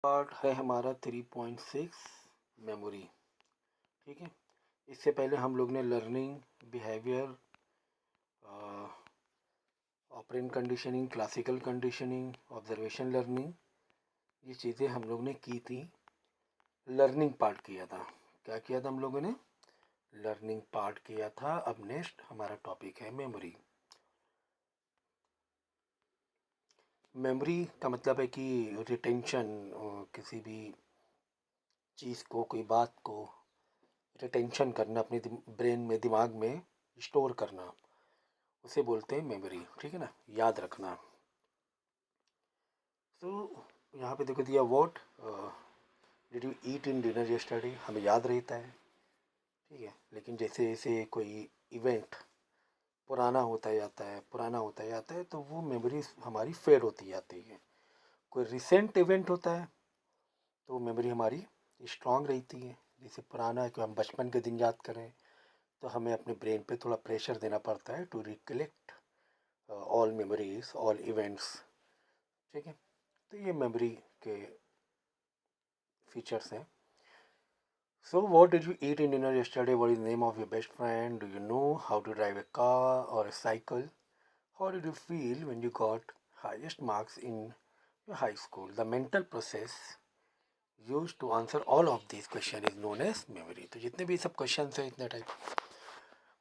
Part है हमारा 3.6 memory. ठीक है, इससे पहले हम लोग ने learning, behaviour, operant conditioning, classical conditioning, observation learning, ये चीज़ें हम लोग ने की थी। लर्निंग पार्ट किया था। क्या किया था हम लोगों ने? लर्निंग पार्ट किया था। अब नेक्स्ट हमारा टॉपिक है मेमोरी। मेमोरी का मतलब है कि रिटेंशन, किसी भी चीज़ को, कोई बात को रिटेंशन करना, अपने ब्रेन में, दिमाग में स्टोर करना, उसे बोलते हैं मेमोरी। ठीक है ना, याद रखना। तो यहाँ पे देखो दिया, what did you eat in dinner yesterday, हमें याद रहता है। ठीक है, लेकिन जैसे जैसे कोई इवेंट पुराना होता जाता है, तो वो मेमोरी हमारी फेड होती जाती है। कोई रिसेंट इवेंट होता है तो मेमोरी हमारी स्ट्रांग रहती है। जैसे पुराना है कि हम बचपन के दिन याद करें, तो हमें अपने ब्रेन पे थोड़ा प्रेशर देना पड़ता है to recollect all memories, all events. ठीक है, तो ये मेमोरी के फीचर्स हैं। So what did you eat in dinner yesterday, what is name of your best friend, do you know how to drive a car और a cycle, how did you feel when you got highest marks in your high school. The mental process use to answer all of this question is known as memory. तो जितने भी सब question हैं, इतने type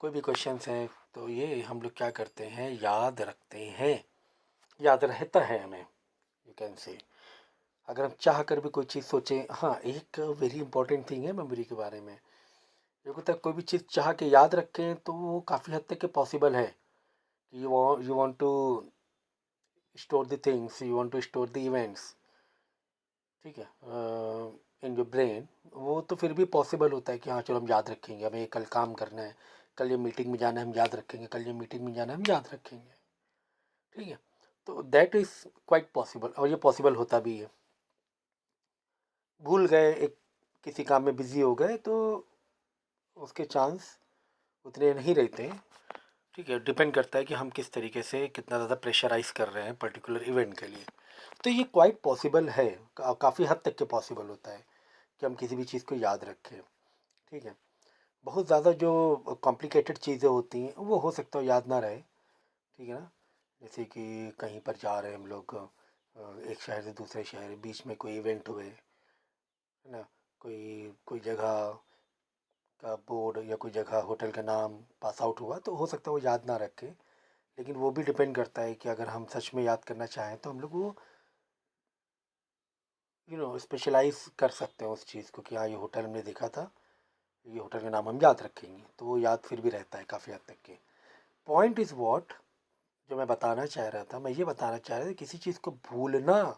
कोई भी question हैं, तो ये हम लोग क्या करते हैं, याद रखते हैं, याद रहता है हमें, यू कैन से। अगर हम चाह कर भी कोई चीज़ सोचें, हाँ, एक वेरी इंपॉर्टेंट थिंग है मेमोरी के बारे में, जो तक कोई भी चीज़ चाह के याद रखें तो वो काफ़ी हद तक के पॉसिबल है। You want to store the things, you want to store the events, ठीक है, इन योर ब्रेन, वो तो फिर भी पॉसिबल होता है कि हाँ चलो हम याद रखेंगे, हमें कल काम करना है, कल ये मीटिंग में जाना है, हम याद रखेंगे, कल ये मीटिंग में जाना है, हम याद रखेंगे। ठीक है, तो दैट इज़ क्वाइट पॉसिबल, और ये पॉसिबल होता भी है। भूल गए, एक किसी काम में बिजी हो गए, तो उसके चांस उतने नहीं रहते हैं। ठीक है, डिपेंड करता है कि हम किस तरीके से कितना ज़्यादा प्रेशराइज कर रहे हैं पर्टिकुलर इवेंट के लिए। तो ये क्वाइट पॉसिबल है, काफ़ी हद तक के पॉसिबल होता है कि हम किसी भी चीज़ को याद रखें। ठीक है, बहुत ज़्यादा जो कॉम्प्लिकेटेड चीज़ें होती हैं वो हो सकता है याद ना रहे। ठीक है ना, जैसे कि कहीं पर जा रहे हैं हम लोग, एक शहर से दूसरे शहर, बीच में कोई इवेंट हुए, है ना, कोई कोई जगह का बोर्ड या कोई जगह होटल का नाम पास आउट हुआ, तो हो सकता है वो याद ना रखे। लेकिन वो भी डिपेंड करता है कि अगर हम सच में याद करना चाहें तो हम लोग वो स्पेशलाइज कर सकते हैं उस चीज़ को, कि हाँ ये होटल हमने देखा था, ये होटल का नाम हम याद रखेंगे, तो वो याद फिर भी रहता है काफ़ी हद तक के। पॉइंट इज़ वॉट, जो मैं बताना चाह रहा था, मैं ये बताना चाह रहा था, किसी चीज़ को भूलना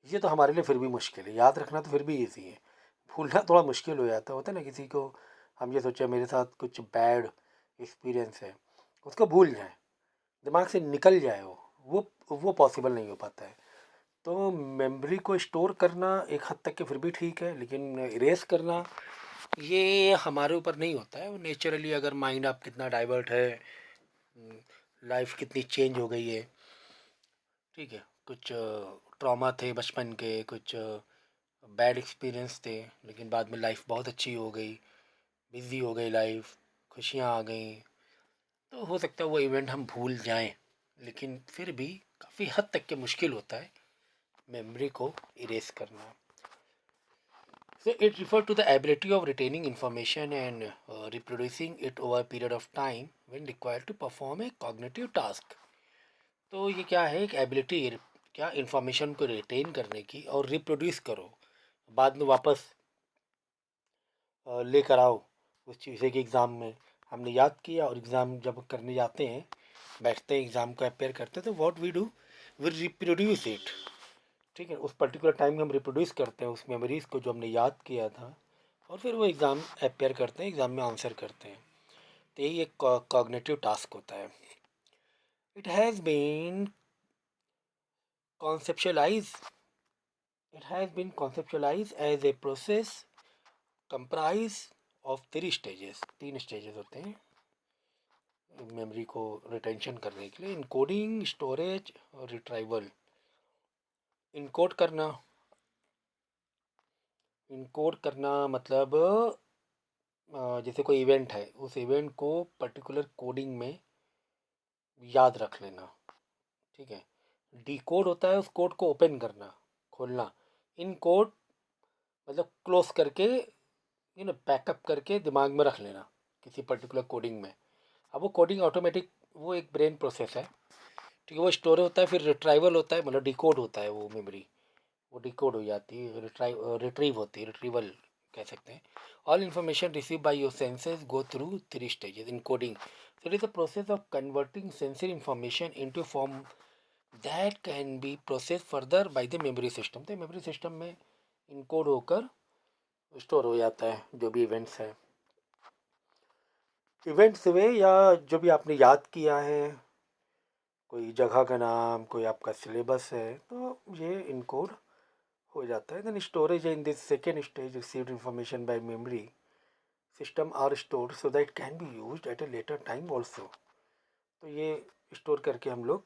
ये तो हमारे लिए फिर भी मुश्किल है, याद रखना तो फिर भी ईजी है, भूलना थोड़ा मुश्किल हो जाता है। होता है ना, किसी को हम ये सोचे मेरे साथ कुछ बैड एक्सपीरियंस है, उसको भूल जाए, दिमाग से निकल जाए वो पॉसिबल नहीं हो पाता है। तो मेमोरी को स्टोर करना एक हद तक के फिर भी ठीक है, लेकिन इरेज करना ये हमारे ऊपर नहीं होता है। वो नेचुरली, अगर माइंड आप कितना डाइवर्ट है, लाइफ कितनी चेंज हो गई है, ठीक है, कुछ ट्रॉमा थे बचपन के, कुछ बैड एक्सपीरियंस थे, लेकिन बाद में लाइफ बहुत अच्छी हो गई, बिजी हो गई लाइफ, खुशियाँ आ गई, तो हो सकता है वो इवेंट हम भूल जाएं, लेकिन फिर भी काफ़ी हद तक के मुश्किल होता है मेमोरी को इरेज करना। So it refers to the ability of retaining information and reproducing it over a period of time when required to perform a cognitive task. तो ये क्या है, एक एबिलिटी, क्या, इंफॉर्मेशन को रिटेन करने की और रिप्रोड्यूस करो, बाद में वापस लेकर आओ उस चीज़ के एग्ज़ाम में। हमने याद किया और एग्ज़ाम जब करने जाते हैं, बैठते हैं, एग्ज़ाम को अपेयर करते हैं, तो what we do, we reproduce it. ठीक है, उस पर्टिकुलर टाइम में हम रिप्रोड्यूस करते हैं उस मेमोरीज़ को जो हमने याद किया था, और फिर वो एग्ज़ाम अपेयर करते हैं, एग्ज़ाम में आंसर करते हैं। तो यही एक कॉग्निटिव टास्क होता है। It has been conceptualise it has been conceptualise as a process comprise of 3 stages. 3 stages होते हैं मेमोरी को रिटेंशन करने के लिए: इनकोडिंग, स्टोरेज और रिट्राइवल। इनकोड करना, इनकोड करना मतलब जैसे कोई इवेंट है, उस इवेंट को पर्टिकुलर कोडिंग में याद रख लेना, ठीक है। डिकोड होता है उस कोड को ओपन करना, खोलना। इन कोड मतलब क्लोज करके, बैकअप करके दिमाग में रख लेना किसी पर्टिकुलर कोडिंग में। अब वो कोडिंग ऑटोमेटिक, वो एक ब्रेन प्रोसेस है, ठीक है। वो स्टोर होता है, फिर रिट्राइवल होता है, मतलब डिकोड होता है वो मेमोरी, वो डिकोड हो जाती है, रिट्रीव होती है, रिट्रीवल कह सकते हैं। All information receive by your senses go through three stages in coding. So it is the process of converting sensory information into form that can be process further by the memory system. तो memory system में encode होकर store हो जाता है जो भी events हैं, events हुए या जो भी आपने याद किया है, कोई जगह का नाम, कोई आपका सिलेबस है, तो ये इनकोड हो जाता है। Then storage in this second stage received information by memory system are stored so that can be used at a later time also. तो ये स्टोर करके हम लोग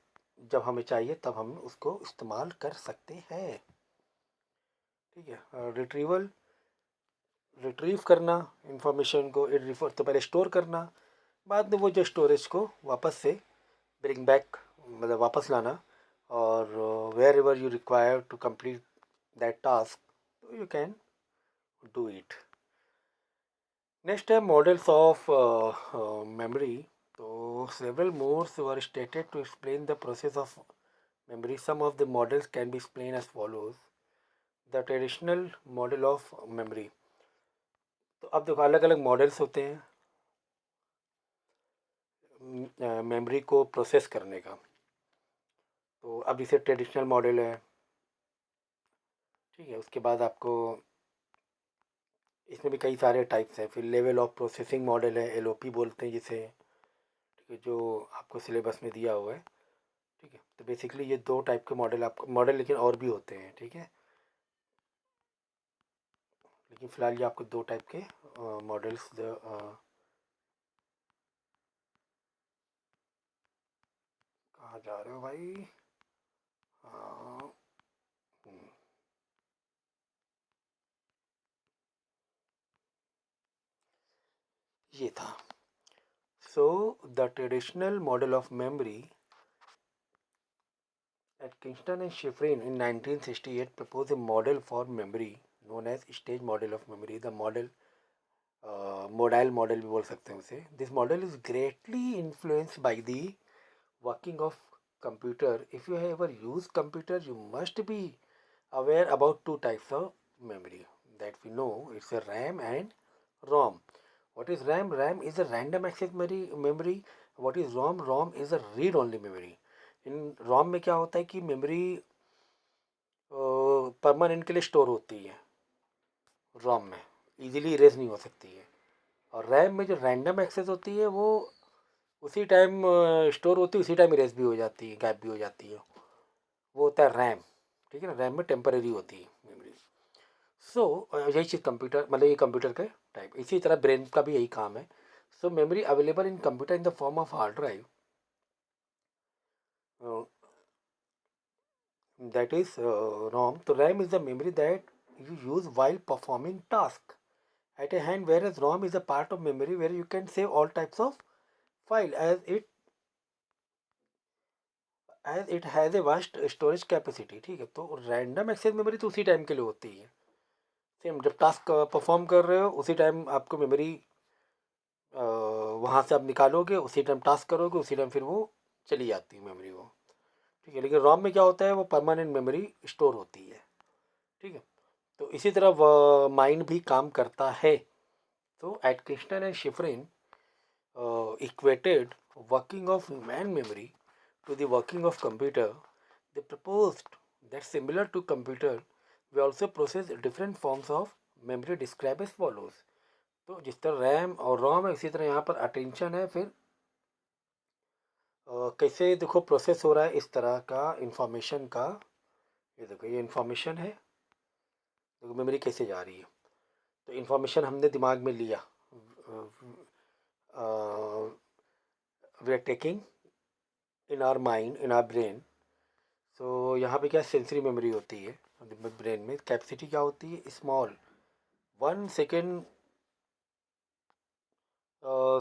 जब हमें चाहिए तब हम उसको इस्तेमाल कर सकते हैं, ठीक है। रिट्रीवल, रिट्रीव करना इंफॉर्मेशन को, तो पहले स्टोर करना, बाद में वो जो स्टोरेज को वापस से ब्रिंग बैक, मतलब वापस लाना। और wherever you require to complete that task you can do it. Next है मॉडल्स ऑफ मेमोरी। तो several modes were stated to explain the process of memory. Some of the models can be explained as follows. The traditional model of memory. तो अब देखो अलग अलग models होते हैं memory को प्रोसेस करने का। तो अब इसे ट्रेडिशनल मॉडल है, ठीक है। उसके बाद आपको इसमें भी कई सारे टाइप्स हैं। फिर लेवल ऑफ प्रोसेसिंग मॉडल है, एलओपी बोलते हैं जिसे, ठीक है, जो आपको सिलेबस में दिया हुआ है, ठीक है। तो बेसिकली ये दो टाइप के मॉडल, आपको मॉडल लेकिन और भी होते हैं, ठीक है। लेकिन फ़िलहाल ये आपको दो टाइप के मॉडल्स, कहाँ जा रहे हो भाई? हाँ, ये था। So the traditional model of memory at Kingston and Schifrin in 1968 proposed a model for memory known as stage model of memory. The model, modal model भी बोल सकते हैं उसे. This model is greatly influenced by the working of computer. If you have ever used computer, you must be aware about two types of memory that we know. It's a RAM and ROM. What is RAM? RAM is a random access memory. What is ROM? ROM is a read only memory. इन रोम में क्या होता है कि memory permanent के लिए store होती है, रोम में इजीली इरेज नहीं हो सकती है। और रैम में जो रैंडम एक्सेस होती है वो उसी टाइम स्टोर होती है, उसी टाइम इरेज भी हो जाती है, गैप भी हो जाती है। वो होता है रैम, ठीक है ना। रैम में टेम्परेरी होती है मेमोरी। सो यही चीज़ कंप्यूटर, मतलब ये कंप्यूटर के टाइप, इसी तरह ब्रेन का भी यही काम है। So memory available in computer in the form of hard drive, that is ROM. So RAM is the memory that you use while performing task at a hand, whereas ROM is a part of memory where you can save all types of file as it has a vast storage capacity, ठीक है। तो random access memory तो उसी time के लिए होती है, same जब टास्क परफॉर्म कर रहे हो उसी टाइम आपको मेमोरी वहाँ से आप निकालोगे, उसी टाइम टास्क करोगे, उसी टाइम फिर वो चली जाती है मेमोरी वो, ठीक है। लेकिन रॉम में क्या होता है, वो परमानेंट मेमोरी स्टोर होती है, ठीक है। तो इसी तरह माइंड भी काम करता है। तो Atkinson and Shiffrin equated working of human memory to the working of computer. They proposed that similar to computer, we also process different forms of memory described as follows. तो जिस तरह RAM और रोम है इसी तरह यहाँ पर attention है। फिर कैसे देखो प्रोसेस हो रहा है इस तरह का इंफॉर्मेशन का। ये देखो ये इंफॉर्मेशन है, देखो मेमोरी कैसे जा रही है। तो इंफॉर्मेशन हमने दिमाग में लिया, we are taking in our mind, in our brain. So यहाँ पे क्या सेंसरी मेमोरी होती है ब्रेन में, कैपेसिटी क्या होती है, स्मॉल, 1 सेकेंड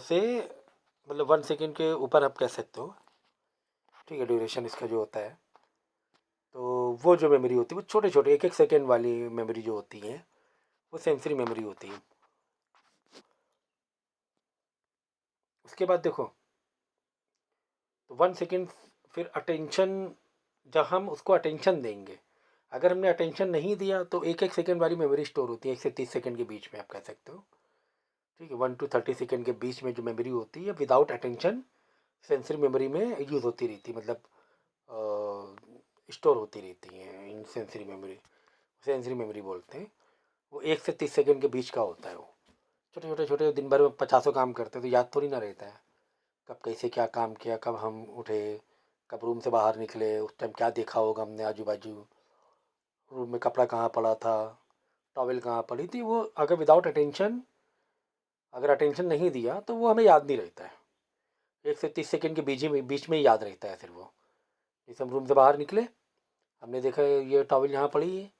से मतलब 1 सेकेंड के ऊपर आप कह सकते हो, ठीक है, ड्यूरेशन इसका जो होता है। तो वो जो मेमोरी होती है वो छोटे छोटे 1 1 सेकेंड वाली मेमोरी जो होती है वो सेंसरी मेमोरी होती है। उसके बाद देखो, तो 1 सेकेंड, फिर अटेंशन, जब हम उसको अटेंशन देंगे, अगर हमने अटेंशन नहीं दिया तो 1 1 सेकेंड वाली मेमोरी स्टोर होती है, 1 से 30 सेकेंड के बीच में आप कह सकते हो, ठीक है, 1 to 30 सेकेंड के बीच में जो मेमोरी होती है विदाउट अटेंशन सेंसरी मेमोरी में यूज़ होती रहती है, मतलब स्टोर होती रहती हैं इन सेंसरी मेमोरी, सेंसरी मेमोरी बोलते हैं। वो 1 से 30 सेकेंड के बीच का होता है। वो छोटे छोटे छोटे दिन भर में 50 काम करते हैं तो याद थोड़ी ना रहता है कब कैसे क्या काम किया, कब हम उठे, कब रूम से बाहर निकले, उस टाइम क्या देखा होगा हमने आजू बाजू, रूम में कपड़ा कहाँ पड़ा था, टॉवेल कहाँ पड़ी थी, वो अगर विदाउट अटेंशन, अगर अटेंशन नहीं दिया तो वो हमें याद नहीं रहता है। 1 से 30 सेकेंड के बीच में ही याद रहता है फिर वो। जैसे हम रूम से बाहर निकले, हमने देखा ये टॉवेल यहाँ पड़ी है,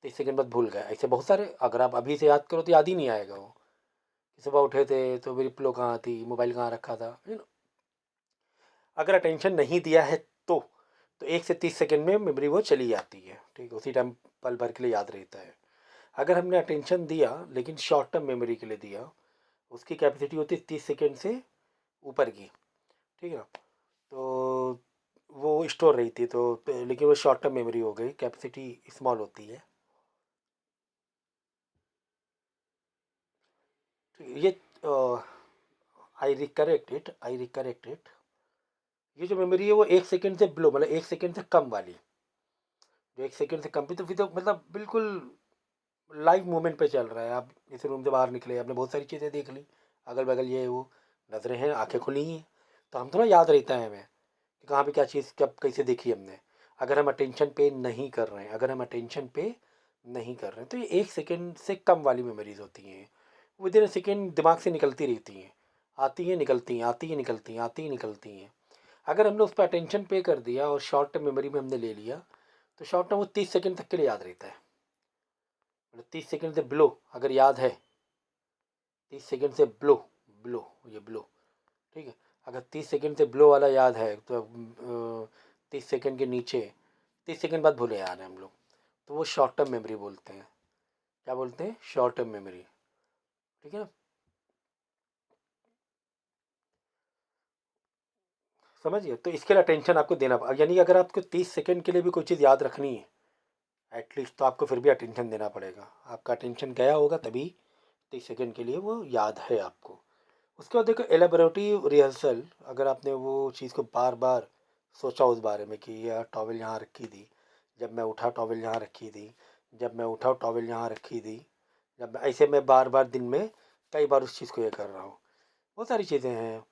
30 सेकेंड बाद भूल गए। ऐसे बहुत सारे, अगर आप अभी से याद करो तो याद ही नहीं आएगा वो। सुबह उठे थे तो मेरी पिलो कहाँ थी, मोबाइल कहाँ रखा था, अगर अटेंशन नहीं दिया है तो 1 से 30 सेकेंड में मेमोरी वो चली जाती है, ठीक है, उसी टाइम पल भर के लिए याद रहता है। अगर हमने अटेंशन दिया लेकिन शॉर्ट टर्म मेमोरी के लिए दिया, उसकी कैपेसिटी होती है 30 सेकेंड से ऊपर की, ठीक है ना, तो वो स्टोर रही थी, तो लेकिन वो शॉर्ट टर्म मेमोरी हो गई, कैपेसिटी स्मॉल होती है। ठीक है, ये आई रिकरेक्ट इट। ये जो मेमोरी है वो 1 सेकेंड से बिलो, मतलब 1 सेकेंड से कम वाली, जो 1 सेकेंड से कम भी, तो फिर तो मतलब बिल्कुल लाइव मोमेंट पे चल रहा है। आप जैसे रूम से बाहर निकले, आपने बहुत सारी चीज़ें देख ली, अगल बगल ये वो, नजरें हैं, आंखें खुली हैं, तो हम थोड़ा याद रहता है हमें कि कहाँ पे क्या चीज़ कब कैसे देखी हमने। अगर हम अटेंशन पे नहीं कर रहे हैं, अगर हम अटेंशन पे नहीं कर रहे हैं तो ये 1 सेकेंड से कम वाली मेमोरीज होती हैं, विद इन सेकेंड दिमाग से निकलती रहती हैं, आती हैं निकलती हैं, आती हैं निकलती हैं, आती हैं निकलती हैं। अगर हमने उस पर अटेंशन पे कर दिया और शॉर्ट टर्म मेमोरी में हमने ले लिया, तो शॉर्ट टर्म वो 30 सेकेंड तक के लिए याद रहता है। मतलब 30 सेकेंड से बिलो अगर याद है, 30 सेकेंड से बिलो, बिलो, ये बिलो, ठीक है, अगर 30 सेकेंड से बिलो वाला याद है तो 30 सेकेंड के नीचे, 30 सेकेंड बाद भूले याद है हम लोग, तो वो शॉर्ट टर्म मेमोरी बोलते हैं। क्या बोलते हैं? शॉर्ट टर्म मेमोरी, ठीक है ना। समझिए, तो इसके लिए अटेंशन आपको देना, यानी कि अगर आपको 30 सेकेंड के लिए भी कोई चीज़ याद रखनी है एटलीस्ट, तो आपको फिर भी अटेंशन देना पड़ेगा। आपका अटेंशन गया होगा तभी 30 सेकेंड के लिए वो याद है आपको। उसके बाद देखो एलेबोरेटिव रिहर्सल, अगर आपने वो चीज़ को बार बार सोचा उस बारे में कि यार टॉवेल यहाँ रखी थी, जब मैं उठा टॉवेल यहाँ रखी थी, जब मैं उठा टॉवेल यहाँ रखी थी, जब ऐसे मैं बार बार दिन में कई बार उस चीज़ को ये कर रहा हूँ। बहुत सारी चीज़ें हैं,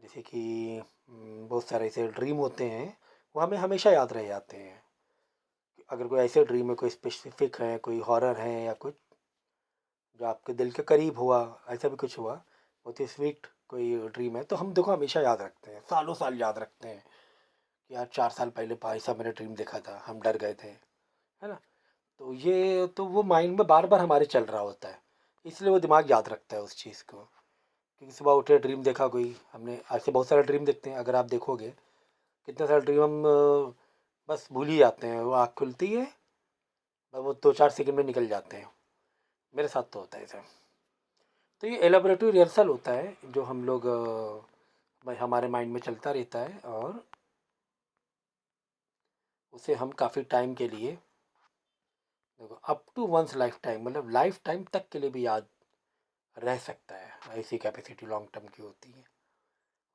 जैसे कि बहुत सारे ऐसे ड्रीम होते हैं, वो हमें हमेशा याद रह जाते हैं। अगर कोई ऐसे ड्रीम है, कोई स्पेसिफिक है, कोई हॉरर है या कुछ जो आपके दिल के करीब हुआ, ऐसा भी कुछ हुआ, बहुत ही स्वीट कोई ड्रीम है, तो हम देखो हमेशा याद रखते हैं, सालों साल याद रखते हैं कि यार 4 साल पहले भाई साहब मैंने ड्रीम देखा था, हम डर गए थे, है ना। तो ये तो वो माइंड में बार बार हमारे चल रहा होता है, इसलिए वो दिमाग याद रखता है उस चीज़ को। क्योंकि सुबह उठे ड्रीम देखा कोई हमने, ऐसे बहुत सारे ड्रीम देखते हैं, अगर आप देखोगे कितने सारे ड्रीम हम बस भूल ही जाते हैं, वो आँख खुलती है बस वो 2 4 सेकंड में निकल जाते हैं। मेरे साथ तो होता है ऐसा। तो ये एलाबोरेटरी रिहर्सल होता है जो हम लोग भाई हमारे माइंड में चलता रहता है, और उसे हम काफ़ी टाइम के लिए, देखो up to once life time, मतलब लाइफ टाइम तक के लिए भी याद रह सकता है, ऐसी कैपेसिटी लॉन्ग टर्म की होती है।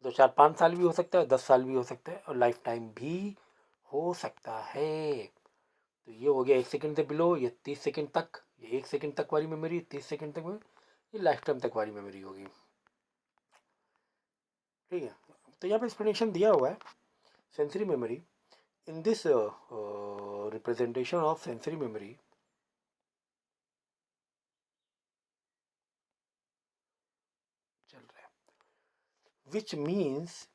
2 4 5 साल भी हो सकता है, 10 साल भी हो सकता है, और लाइफ टाइम भी हो सकता है। तो ये हो गया 1 सेकंड से बिलो, ये 30 सेकंड तक, ये 1 सेकंड तक वाली मेमोरी, 30 सेकंड तक में, ये लाइफ टाइम तक वाली मेमोरी होगी, ठीक है। तो यहाँ पे एक्सप्लेनेशन दिया हुआ है sensory memory. In this representation of sensory memory, चल रहा है, which means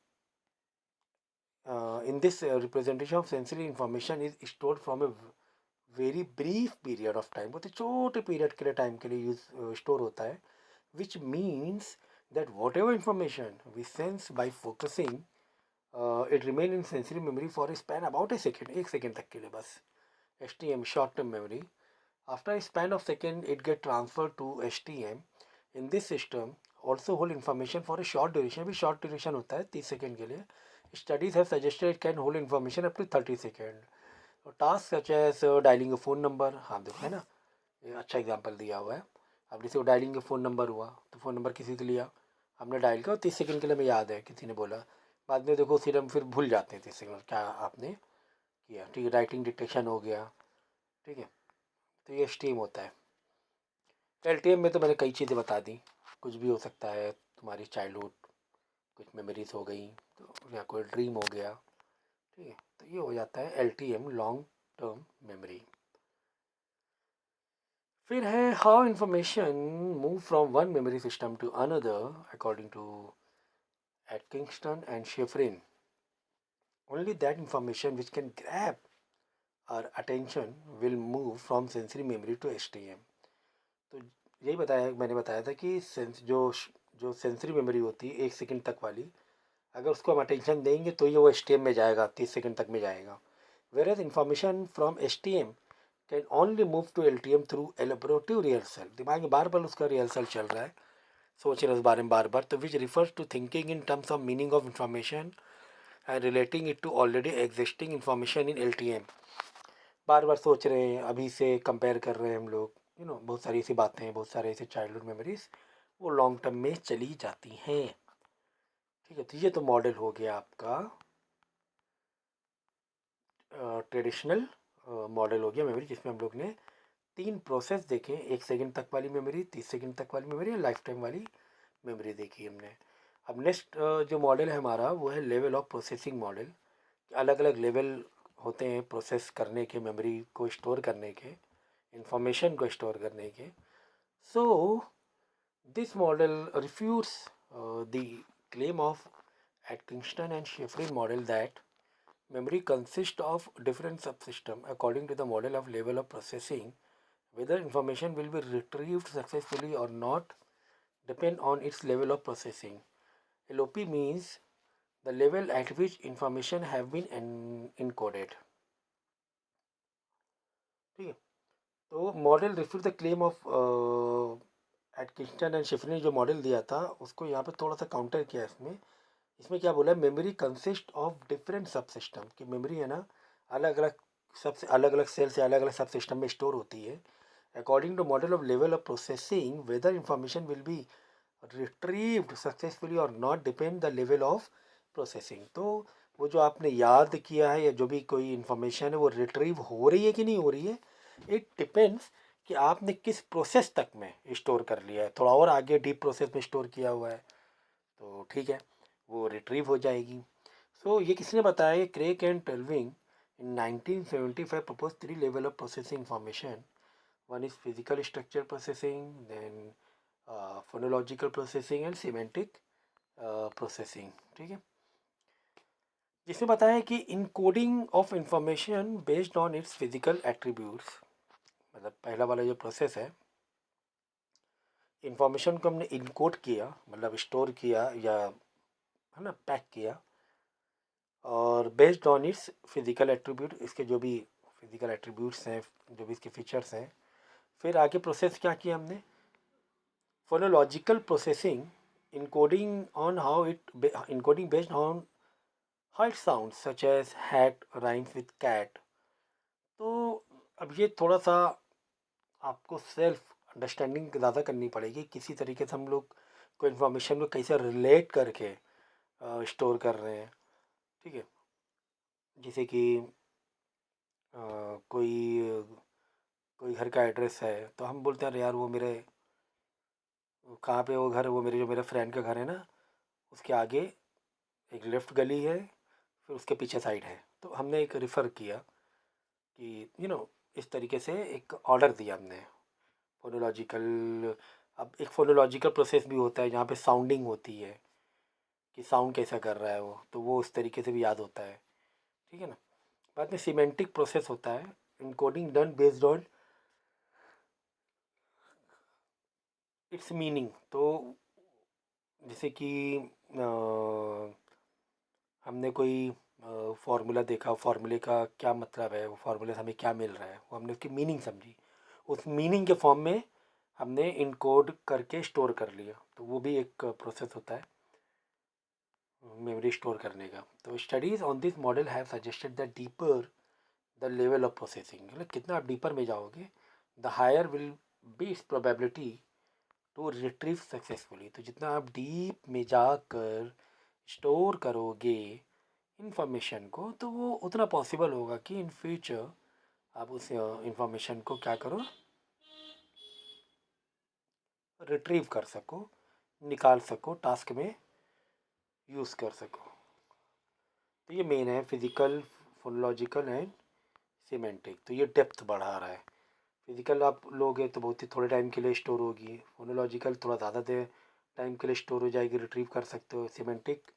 in this representation of sensory information is stored from a very brief period of time, बहुत ही छोटे पीरियड के लिए टाइम के लिए यूज स्टोर होता है, which means that whatever information we sense by focusing it remain in sensory memory for a span about a second, एक second तक के लिए बस. STM, short term memory. After a span of second, it get transferred to STM. In this system, also hold information for a short duration. भी short duration होता है 30 second के लिए. Studies have suggested it can hold information up to 30 second. Task such as dialling phone number, हाँ देखो है ना, ये अच्छा एग्जांपल दिया हुआ है. अब जैसे डायलिंग फ़ोन नंबर हुआ, तो फ़ोन नंबर किसी से लिया, हमने डायल किया और 30 सेकेंड के लिए हमें याद है किसी ने बोला, बाद में देखो फिर हम फिर भूल जाते हैं 30 सेकेंड क्या आपने किया. ठीक है, राइटिंग डिटेक्शन हो गया. ठीक है, तो ये स्टीम होता है. LTM में तो मैंने कई चीज़ें बता दी, कुछ भी हो सकता है, तुम्हारी चाइल्डहुड कुछ मेमोरीज हो गई, तो या कोई ड्रीम हो गया. ठीक है, तो ये हो जाता है LTM, लॉन्ग टर्म मेमोरी. फिर है how information move from one memory system to another according to Atkinson and Shiffrin. Only that information which can grab our attention will move from sensory memory to STM. तो यही बताया, मैंने बताया था कि sense जो सेंसरी मेमोरी होती है एक सेकंड तक वाली, अगर उसको हम अटेंशन देंगे तो ये वो STM में जाएगा, 30 सेकंड तक में जाएगा. Whereas information from STM can only move to LTM through elaborative rehearsal. दिमाग में बार बार उसका रिहर्सल चल रहा है, सोच रहे हैं उस बारे में बार बार, तो which refers to thinking in terms of meaning of information and relating it to already existing information in LTM. बार बार सोच रहे हैं, अभी से कंपेयर कर रहे हैं हम लोग, बहुत सारी ऐसी बातें हैं, बहुत सारे ऐसे चाइल्डहुड मेमोरीज वो लॉन्ग टर्म में चली जाती हैं. ठीक है, तो ये तो मॉडल हो गया आपका ट्रेडिशनल मॉडल हो गया मेमोरी, जिसमें हम लोग ने 3 प्रोसेस देखे, एक सेकंड तक वाली मेमोरी, 30 सेकंड तक वाली मेमोरी और लाइफ टाइम वाली मेमोरी देखी हमने. अब नेक्स्ट जो मॉडल है हमारा वो है लेवल ऑफ प्रोसेसिंग मॉडल. अलग अलग लेवल होते हैं प्रोसेस करने के, मेमोरी को स्टोर करने के, इंफॉर्मेशन को स्टोर करने के. So this model refutes the claim of Atkinson and Schifrin model that memory consists of different subsystems. According to the model of level of processing, whether information will be retrieved successfully or not depend on its level of processing. LOP means the level at which information have been encoded. ठीक है, तो model refute the claim of Atkinson and Shiffrin ने जो model दिया था उसको यहाँ पे थोड़ा सा काउंटर किया इसमें. इसमें क्या बोला है, मेमोरी कंसिस्ट ऑफ डिफरेंट सब सिस्टम, की मेमोरी है ना अलग अलग, सबसे अलग अलग सेल से अलग अलग सब सिस्टम में स्टोर होती है. According to model of level of processing whether information will be retrieved successfully और not depend the level of processing. तो वो जो आपने याद किया है या जो भी कोई इन्फॉर्मेशन है वो रिट्रीव हो रही है कि नहीं हो रही है, इट डिपेंड्स कि आपने किस प्रोसेस तक में स्टोर कर लिया है. थोड़ा और आगे डीप प्रोसेस में स्टोर किया हुआ है तो ठीक है, वो रिट्रीव हो जाएगी. सो ये किसने बताया, ये Craik and Tulving in 1975 propose 3 level of processing information. One is physical structure processing, then phonological processing and semantic processing. ठीक है, जिसमें बताया है कि encoding of information based on its physical attributes. मतलब पहला वाला जो प्रोसेस है, इंफॉर्मेशन को हमने इनकोड किया, मतलब स्टोर किया या है ना पैक किया, और based on its physical attribute, इसके जो भी फिजिकल एट्रीब्यूट्स हैं, जो भी इसके फीचर्स हैं. फिर आगे प्रोसेस क्या किया हमने, phonological processing, encoding on how it encoding based on how it sound such as hat rhymes with cat. तो अब ये थोड़ा सा आपको सेल्फ अंडरस्टैंडिंग ज़्यादा करनी पड़ेगी, किसी तरीके से हम लोग को इन्फॉर्मेशन को कैसे रिलेट करके स्टोर कर रहे हैं. ठीक है, जैसे कि कोई कोई घर का एड्रेस है तो हम बोलते हैं अरे यार वो मेरे कहाँ पे वो घर, वो मेरे जो मेरे फ्रेंड का घर है ना उसके आगे एक लेफ़्ट गली है, फिर उसके पीछे साइड है. तो हमने एक रेफ़र किया कि इस तरीके से एक ऑर्डर दिया हमने फोनोलॉजिकल. अब एक फोनोलॉजिकल प्रोसेस भी होता है जहाँ पे साउंडिंग होती है कि साउंड कैसा कर रहा है वो, तो वो उस तरीके से भी याद होता है. ठीक है ना. बाद में सीमेंटिक प्रोसेस होता है, encoding done based on its meaning. तो जैसे कि हमने कोई फार्मूला देखा, फार्मूले का क्या मतलब है, वो फार्मूले से हमें क्या मिल रहा है, वो हमने उसकी मीनिंग समझी, उस मीनिंग के फॉर्म में हमने इनकोड करके स्टोर कर लिया। तो वो भी एक प्रोसेस होता है मेमोरी स्टोर करने का। तो studies on this model have suggested the deeper the level of processing, मतलब कितना आप डीपर में जाओगे the higher will be its probability to retrieve successfully. तो जितना आप डीप में जाकर स्टोर करोगे इंफॉर्मेशन को, तो वो उतना पॉसिबल होगा कि इन फ्यूचर आप उस इंफॉर्मेशन को क्या करो, रिट्रीव कर सको, निकाल सको, टास्क में यूज़ कर सको। तो ये मेन है फिज़िकल, फोनोलॉजिकल एंड सीमेंटिक। तो ये डेप्थ बढ़ा रहा है। फिज़िकल आप लोगे तो बहुत ही थोड़े टाइम के लिए स्टोर होगी, फोनोलॉजिकल थोड़ा ज़्यादा देर टाइम के लिए स्टोर हो जाएगी, रिट्रीव कर सकते हो, सीमेंटिक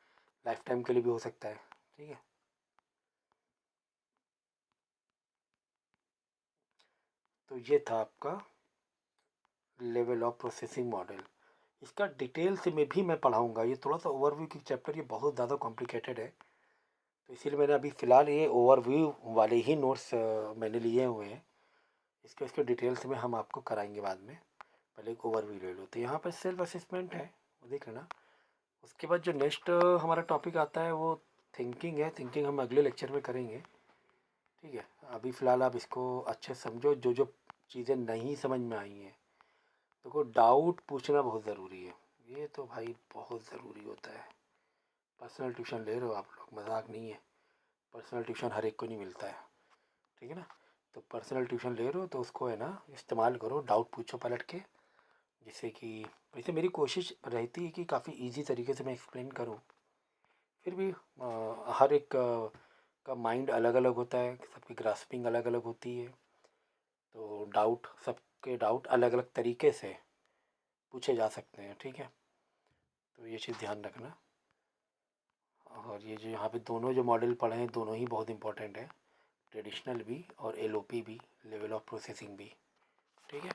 लाइफ टाइम के लिए भी हो सकता है। ठीक है, तो ये था आपका लेवल ऑफ प्रोसेसिंग मॉडल। इसका डिटेल से मैं पढ़ाऊँगा, ये थोड़ा सा ओवरव्यू की चैप्टर, ये बहुत ज़्यादा कॉम्प्लिकेटेड है। तो इसीलिए मैंने अभी फ़िलहाल ये ओवरव्यू वाले ही नोट्स मैंने लिए हुए हैं। इसके डिटेल से में हम आपको कराएंगे बाद में, पहले एक ओवरव्यू ले लो। तो यहाँ पर सेल्फ असेसमेंट है, वो देख लेना। उसके बाद जो नेक्स्ट हमारा टॉपिक आता है वो थिंकिंग है। थिंकिंग हम अगले लेक्चर में करेंगे। ठीक है, अभी फ़िलहाल आप इसको अच्छे से समझो, जो जो चीज़ें नहीं समझ में आई हैं। देखो, डाउट पूछना बहुत ज़रूरी है, ये तो भाई बहुत ज़रूरी होता है। पर्सनल ट्यूशन ले रहे हो आप लोग, मजाक नहीं है। पर्सनल ट्यूशन हर एक को नहीं मिलता है, ठीक है ना। तो पर्सनल ट्यूशन ले रहे हो तो उसको है ना इस्तेमाल करो, डाउट पूछो पलट के, जिससे कि वैसे मेरी कोशिश रहती है कि काफ़ी इजी तरीके से मैं एक्सप्लेन करूँ। फिर भी हर एक का माइंड अलग अलग होता है, सबकी ग्रास्पिंग अलग अलग होती है। तो डाउट, सबके डाउट अलग अलग तरीके से पूछे जा सकते हैं, ठीक है। तो ये चीज़ ध्यान रखना। और ये जो यहाँ पे दोनों जो मॉडल पढ़े हैं, दोनों ही बहुत इंपॉर्टेंट है, ट्रेडिशनल भी और एलओपी भी, लेवल ऑफ प्रोसेसिंग भी, ठीक है।